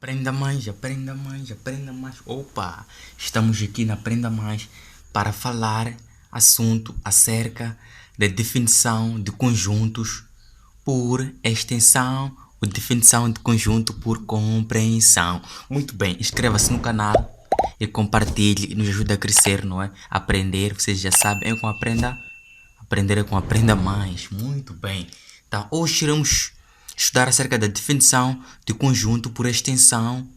Aprenda mais, aprenda mais, aprenda mais. Opa, estamos aqui na Aprenda Mais para falar assunto acerca da definição de conjuntos por extensão ou definição de conjunto por compreensão. Muito bem, inscreva-se no canal e compartilhe e nos ajuda a crescer, não é? Aprender, vocês já sabem, é com aprender é com Aprenda Mais. Muito bem. Então, hoje iremos estudar acerca da definição de conjunto por extensão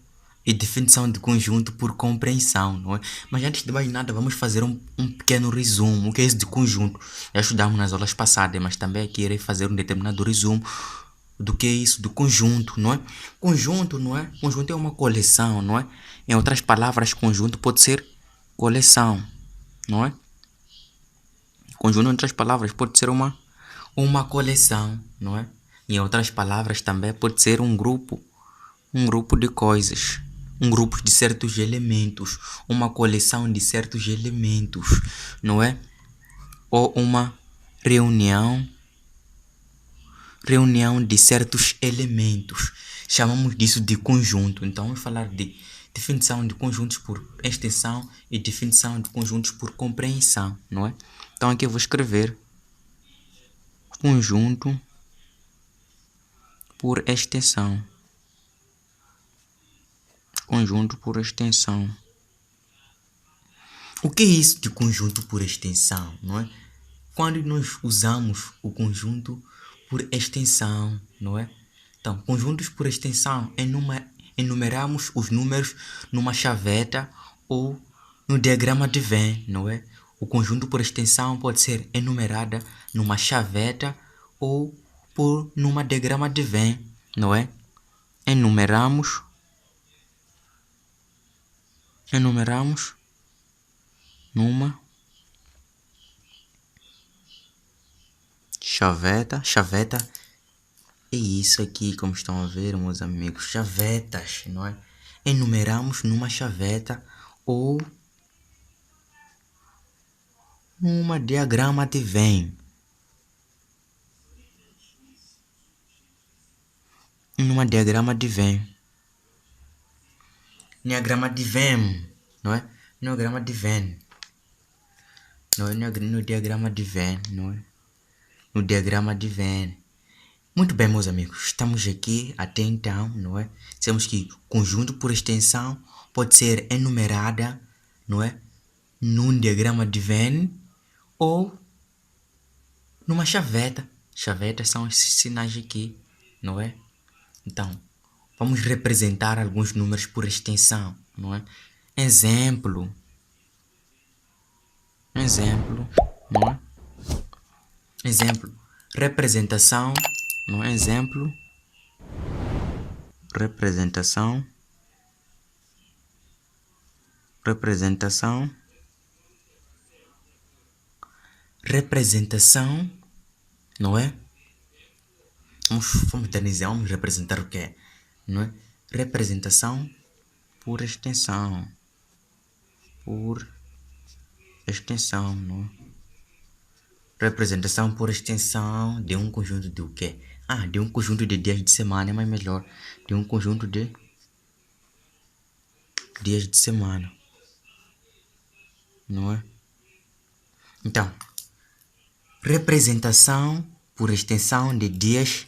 e definição de conjunto por compreensão, não é? Mas antes de mais nada, vamos fazer um pequeno resumo. O que é isso de conjunto? Já estudamos nas aulas passadas, mas também aqui irei fazer um determinado resumo do que é isso do conjunto, não é? Conjunto, não é? Conjunto é uma coleção, não é? Em outras palavras, conjunto pode ser coleção, não é? Conjunto, em outras palavras, pode ser uma coleção, não é? Em outras palavras, também pode ser um grupo de coisas, um grupo de certos elementos, uma coleção de certos elementos, não é? Ou uma reunião de certos elementos. Chamamos disso de conjunto. Então, vamos falar de definição de conjuntos por extensão e definição de conjuntos por compreensão, não é? Então, aqui eu vou escrever conjunto por extensão. Conjunto por extensão. O que é isso de conjunto por extensão, não é? Quando nós usamos o conjunto por extensão, não é? Então, conjuntos por extensão enumeramos os números numa chaveta ou no diagrama de Venn, não é? O conjunto por extensão pode ser enumerada numa chaveta ou numa diagrama de Venn, não é? Enumeramos numa chaveta é isso aqui, como estão a ver, meus amigos, chavetas, não é? Enumeramos numa chaveta ou numa diagrama de Venn. Numa diagrama de Venn. Diagrama de Venn, não é? Diagrama de Venn. Não é no diagrama de Venn, não é? No diagrama de Venn. Muito bem, meus amigos, estamos aqui até então, não é? Dizemos que conjunto por extensão pode ser enumerada, não é? Num diagrama de Venn ou numa chaveta. Chavetas são esses sinais aqui, não é? Então, vamos representar alguns números por extensão, não é? Exemplo, não é? Exemplo, representação, não é? Exemplo, representação, não é? Vamos eternizar, vamos representar o que, não é? Representação por extensão, não é? Representação por extensão de um conjunto de o quê? De um conjunto de dias de semana, mas melhor, de um conjunto de dias de semana, não é? Então, representação por extensão de dias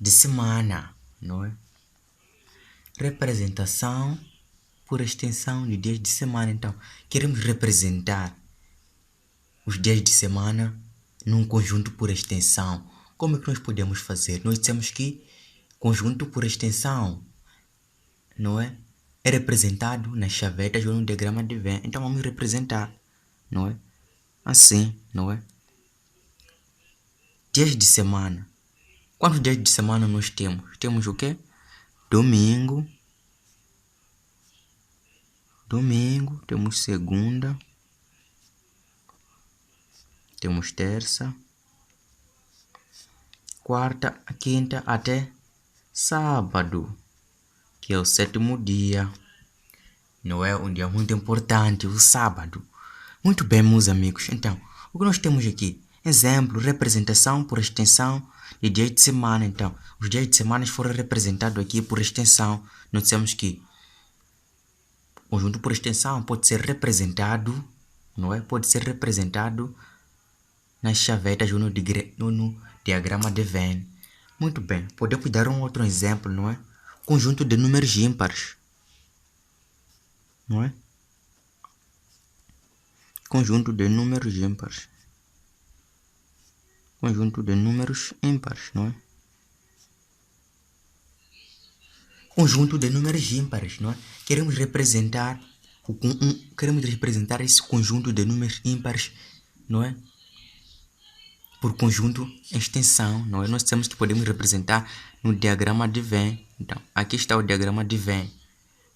de semana, não é? Representação por extensão de dias de semana. Então, queremos representar os dias de semana num conjunto por extensão. Como é que nós podemos fazer? Nós dissemos que conjunto por extensão, não é? É representado nas chavetas ou no diagrama de Venn. Então vamos representar, não é? Assim, não é? Dias de semana. Quantos dias de semana nós temos? Temos o quê? Domingo, temos segunda, temos terça, quarta, quinta até sábado, que é o sétimo dia, não é? Um dia muito importante, o sábado. Muito bem, meus amigos. Então, o que nós temos aqui? Exemplo, representação por extensão de dias de semana. Então, os dias de semana foram representados aqui por extensão. Nós dissemos que o conjunto por extensão pode ser representado, não é? Pode ser representado nas chavetas ou no diagrama de Venn. Muito bem, podemos dar um outro exemplo, não é? Conjunto de números ímpares, não é? Conjunto de números ímpares. Conjunto de números ímpares, não é? Conjunto de números ímpares, não é? Queremos representar esse conjunto de números ímpares, não é? Por conjunto extensão, não é? Nós temos que podemos representar no diagrama de Venn. Então, aqui está o diagrama de Venn,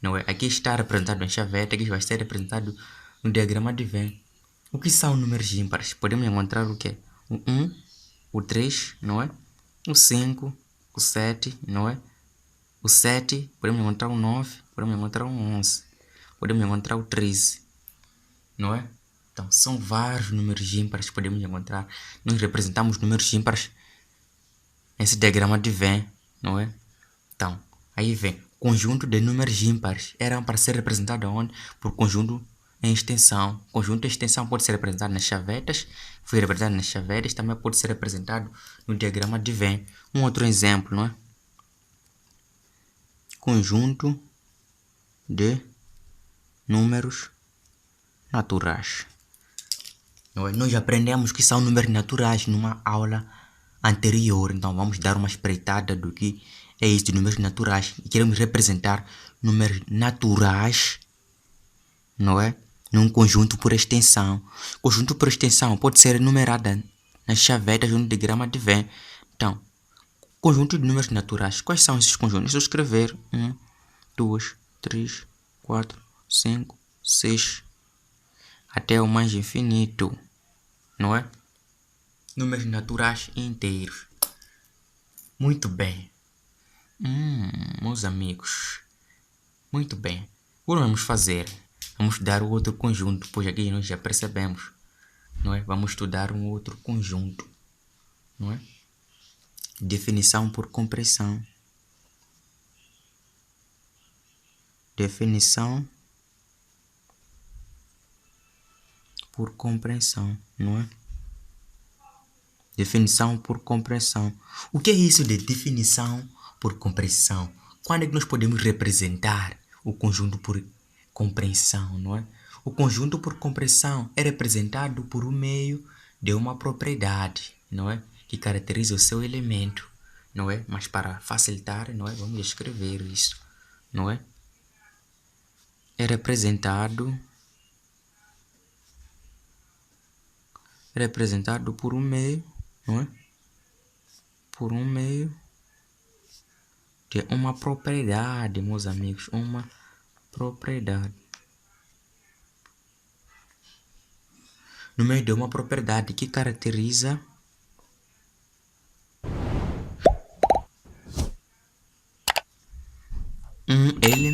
não é? Aqui está representado em chaveta, aqui vai ser representado no diagrama de Venn. O que são números ímpares? Podemos encontrar o quê? O 1, o 3, não é? O 5, o 7, não é? O 7, podemos encontrar o 9, podemos encontrar o 11, podemos encontrar o 13, não é? Então, são vários números ímpares que podemos encontrar. Nós representamos números ímpares nesse diagrama de Venn, não é? Então, aí vem, conjunto de números ímpares eram para ser representado onde? Por conjunto em extensão. Conjunto de extensão pode ser representado nas chavetas, foi representado nas chavetas, também pode ser representado no diagrama de Venn. Um outro exemplo, não é? Conjunto de números naturais. Nós aprendemos que são números naturais numa aula anterior, então vamos dar uma espreitada do que é isso de números naturais. E queremos representar números naturais, não é? Num conjunto por extensão. Conjunto por extensão pode ser enumerada nas chavetas do diagrama de Venn. Então, conjunto de números naturais. Quais são esses conjuntos? Deixa eu escrever. 1, 2, 3, 4, 5, 6. Até o mais infinito. Não é? Números naturais inteiros. Muito bem. Meus amigos. Muito bem. O que vamos fazer? Vamos estudar o outro conjunto, pois aqui nós já percebemos. Não é? Vamos estudar um outro conjunto. Não é? Definição por compreensão. Definição por compreensão, não é? Definição por compreensão. O que é isso de definição por compreensão? Quando é que nós podemos representar o conjunto por compreensão, não é? O conjunto por compreensão é representado por meio de uma propriedade, não é? Que caracteriza o seu elemento, não é? Mas para facilitar, não é? Vamos escrever isso, não é? É representado por um meio, não é? Por um meio de uma propriedade, meus amigos, uma propriedade. No meio de uma propriedade que caracteriza um elemento.